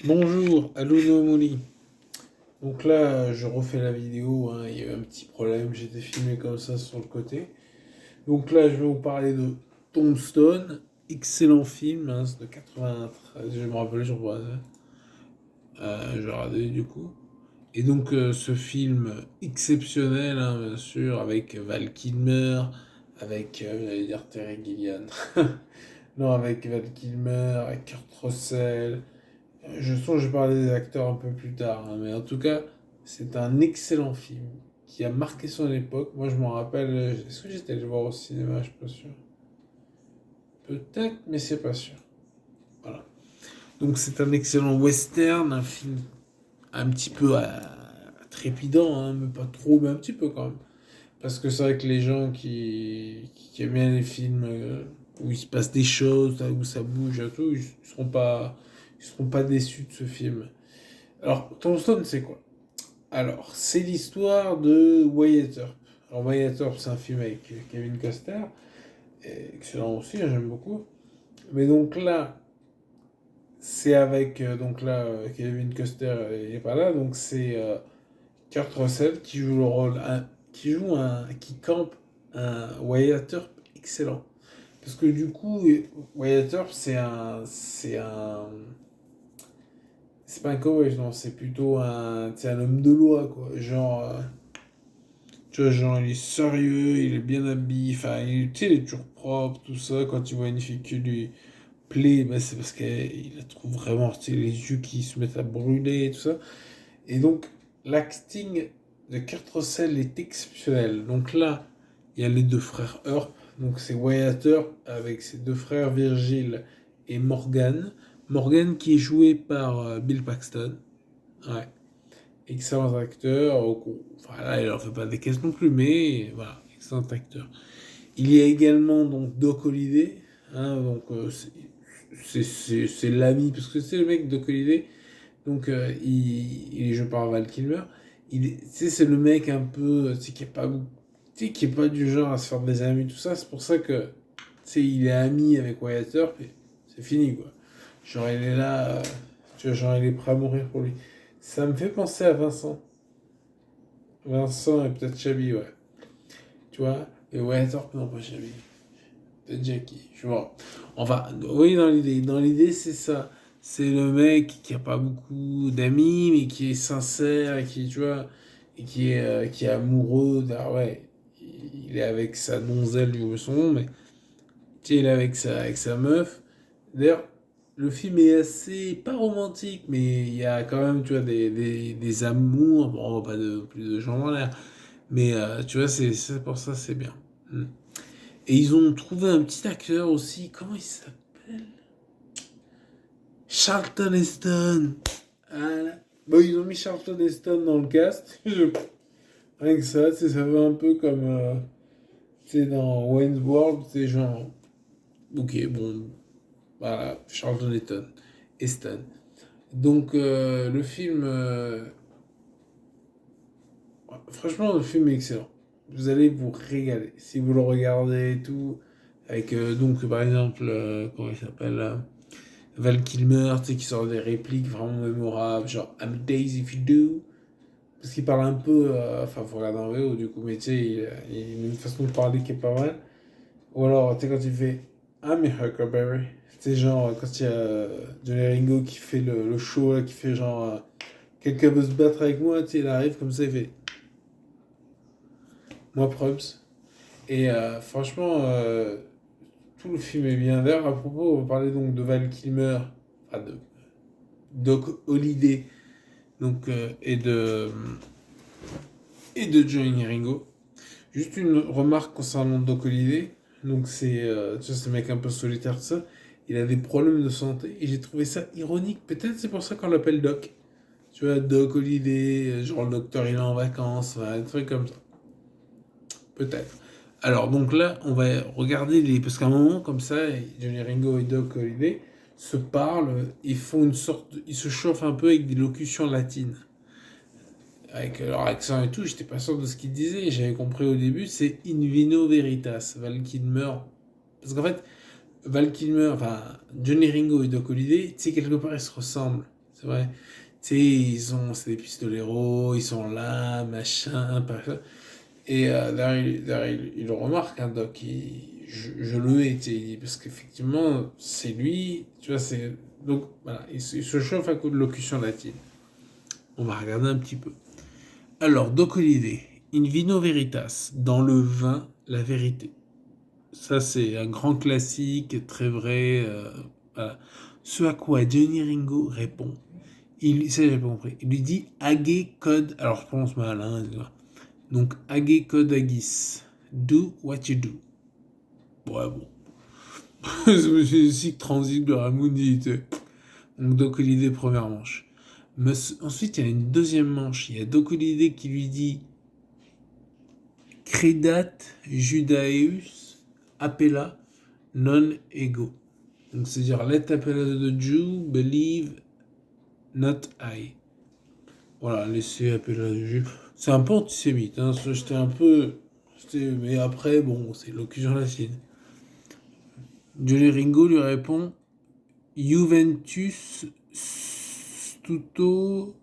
Bonjour, Aluna Mouli. Donc là, je refais la vidéo, hein, il y a eu un petit problème, j'étais filmé comme ça sur le côté. Donc là, je vais vous parler de Tombstone, excellent film, hein, c'est de 93, je me rappelle, je revois ça. Je regardais du coup. Et donc ce film exceptionnel, hein, bien sûr, avec Val Kilmer, avec, j'allais dire Terry Gilliam. Non, avec Val Kilmer, avec Kurt Russell. Je sens que je vais parler des acteurs un peu plus tard, hein, mais en tout cas, c'est un excellent film qui a marqué son époque. Moi, je m'en rappelle. Est-ce que j'étais allé le voir au cinéma? Je suis pas sûr. Peut-être, mais c'est pas sûr. Voilà. Donc, c'est un excellent western, un film un petit peu trépidant, hein, mais pas trop, mais un petit peu quand même. Parce que c'est vrai que les gens qui aiment bien les films où il se passe des choses, où ça bouge et tout, ils seront pas déçus de ce film. Alors, Tombstone, c'est quoi? Alors, c'est l'histoire de Wyatt Earp. Alors, Wyatt Earp, c'est un film avec Kevin Costner, excellent aussi, hein, j'aime beaucoup. Mais donc là, c'est avec Kevin Costner, il est pas là, donc c'est Kurt Russell qui joue le rôle, qui campe un Wyatt Earp excellent. Parce que du coup, Wyatt Earp, c'est pas un cowboy, non, c'est plutôt un homme de loi, quoi. Genre, tu vois, genre, il est sérieux, il est bien habillé, enfin, tu sais, il est toujours propre, tout ça. Quand tu vois une fille qui lui plaît, bah, c'est parce qu'il la trouve vraiment, tu sais, les yeux qui se mettent à brûler et tout ça. Et donc, l'acting de Kurt Russell est exceptionnel. Donc là, il y a les deux frères Earp. Donc c'est Wyatt Earp avec ses deux frères Virgil et Morgan. Morgan qui est joué par Bill Paxton. Ouais. Excellent acteur. Enfin là, il en fait pas des caisses non plus, mais voilà, excellent acteur. Il y a également donc Doc Holliday. Hein, donc c'est l'ami, parce que c'est le mec Doc Holliday. Donc il est joué par Val Kilmer. Tu sais, c'est le mec un peu, tu sais, qui est pas du genre à se faire des amis, tout ça. C'est pour ça que, tu sais, il est ami avec Wyatt Earp et c'est fini, quoi. Genre, il est là, tu vois, genre, il est prêt à mourir pour lui. Ça me fait penser à Vincent. Vincent et peut-être Chabi, ouais. Tu vois? Et Wyatt Earp, non, pas Chabi. Peut-être Jackie, je vois. Enfin, oui, dans l'idée. Dans l'idée, c'est ça. C'est le mec qui a pas beaucoup d'amis, mais qui est sincère, et qui, tu vois, et qui est amoureux. Ouais, il est avec sa donzelle, du son nom, mais tu sais, il est avec sa meuf. D'ailleurs, le film est assez, pas romantique, mais il y a quand même, tu vois, des amours. Bon, on va pas plus de gens dans l'air. Mais tu vois, c'est pour ça, c'est bien. Mm. Et ils ont trouvé un petit acteur aussi. Comment il s'appelle? Charlton Heston. Voilà. Bon, ils ont mis Charlton Heston dans le cast. Rien que ça, ça fait un peu comme dans Wayne's World. C'est genre. Ok, bon. Voilà, Charlton Heston. Heston. Donc, le film. Franchement, le film est excellent. Vous allez vous régaler. Si vous le regardez et tout. Avec, donc, par exemple, comment il s'appelle Val Kilmer, tu sais, qui sort des répliques vraiment mémorables, genre I'm dazed if you do. Parce qu'il parle un peu, enfin, faut regarder en VO du coup, mais tu sais, il a une façon de parler qui est pas mal. Ou alors, tu sais, quand il fait I'm a Huckleberry, tu sais, genre, quand il y a Johnny Ringo qui fait le show, là, qui fait genre, quelqu'un veut se battre avec moi, tu sais, il arrive comme ça, il fait moi props. Et franchement, tout le film est bien. D'ailleurs, à propos, on va parler donc de Val Kilmer, enfin de Doc Holliday, donc, et de Johnny Ringo. Juste une remarque concernant Doc Holliday. Donc tu vois, ce mec un peu solitaire, tout ça. Il a des problèmes de santé et j'ai trouvé ça ironique. Peut-être c'est pour ça qu'on l'appelle Doc. Tu vois, Doc Holliday, genre le docteur il est en vacances, enfin, des trucs comme ça. Peut-être. Alors donc là, on va regarder parce qu'à un moment comme ça, Johnny Ringo et Doc Holliday se parlent, ils se chauffent un peu avec des locutions latines. Avec leur accent et tout, j'étais pas sûr de ce qu'ils disaient. J'avais compris au début, c'est in vino veritas, Val Kilmer. Parce qu'en fait, Val Kilmer, enfin, Johnny Ringo et Doc Holliday, tu sais, quelque part, ils se ressemblent. C'est vrai. Tu sais, c'est des pistoleros, ils sont là, machin, machin. Et d'ailleurs, il le remarque, hein, Doc, je le hais, tu sais, parce qu'effectivement, c'est lui, tu vois, c'est... Donc, voilà, il se chauffe à coup de locution latine. On va regarder un petit peu. Alors, Doc Holliday, In vino veritas, dans le vin, la vérité. Ça, c'est un grand classique, très vrai. Voilà. Ce à quoi Johnny Ringo répond. Ça, j'ai pas compris. Il lui dit Age code. Alors, je prononce mal, hein. Donc, Age code agis. Do what you do. Ouais, bon. C'est ici que transite le Ramoudi. Donc, Doc Holliday, première manche. Mais ensuite, il y a une deuxième manche. Il y a Doc Holliday qui lui dit Credat Judaeus appella non ego. Donc, c'est-à-dire, let appella the Jew believe not I. Voilà, laissez appeler the Jew. C'est un peu antisémite, hein. J'étais un peu. Mais après, bon, c'est locution latine. Johnny Ringo lui répond Juventus stutorum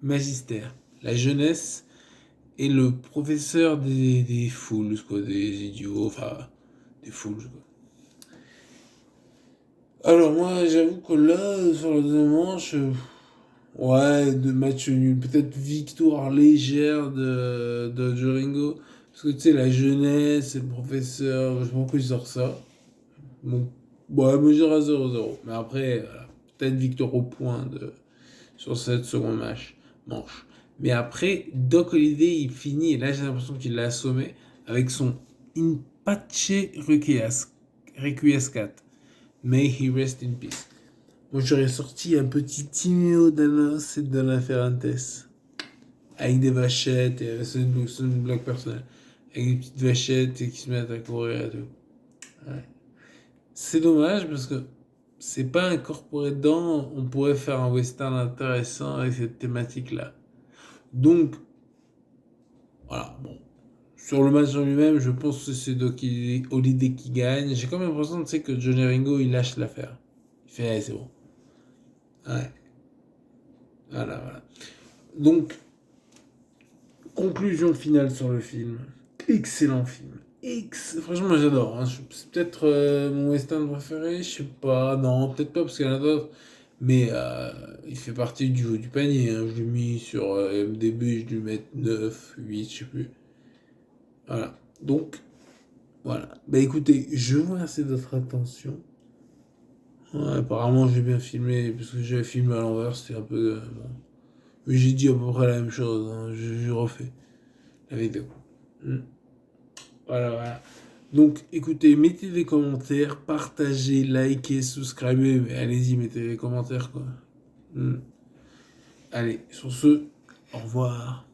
magister. La jeunesse est le professeur des foules, quoi, des idiots, enfin, des foules, quoi. Alors moi, j'avoue que là, sur la deuxième manche, ouais, de match nul. Peut-être victoire légère de Joringo. Parce que tu sais, la jeunesse, c'est le professeur, je sais pas pourquoi il sort ça. Bon, ouais, me dire à 0-0. Mais après, voilà, peut-être victoire au point sur cette seconde manche. Mais après, Doc Holliday, il finit, et là j'ai l'impression qu'il l'a assommé, avec son In pace requiescat. May he rest in peace. Moi, j'aurais sorti un petit Timéo Danos et Dona Ferrantes. Avec des vachettes, et c'est une blague personnelle. Avec des petites vachettes et qui se mettent à courir et tout. Ouais. C'est dommage parce que c'est pas incorporé dedans. On pourrait faire un western intéressant avec cette thématique-là. Donc, voilà, bon. Sur le match en lui-même, je pense que c'est Doc Holliday qui gagne. J'ai quand même l'impression, tu sais, que Johnny Ringo, il lâche l'affaire. Il fait, hey, c'est bon. Ouais. Voilà, voilà. Donc, conclusion finale sur le film. Excellent film. Franchement, moi j'adore, hein. C'est peut-être mon western préféré, je sais pas. Non, peut-être pas parce qu'il y en a d'autres. Mais il fait partie du haut du panier, hein. Je l'ai mis sur MDB, je lui mets 9, 8, je sais plus. Voilà. Donc, voilà. Bah écoutez, je vous remercie de votre attention. Ouais, apparemment, j'ai bien filmé, parce que j'avais filmé à l'envers, c'était un peu. Bon. Mais j'ai dit à peu près la même chose, hein. J'ai refait la vidéo. Hmm. Voilà, voilà. Donc, écoutez, mettez des commentaires, partagez, likez, subscribez. Mais allez-y, mettez des commentaires, quoi. Hmm. Allez, sur ce, au revoir.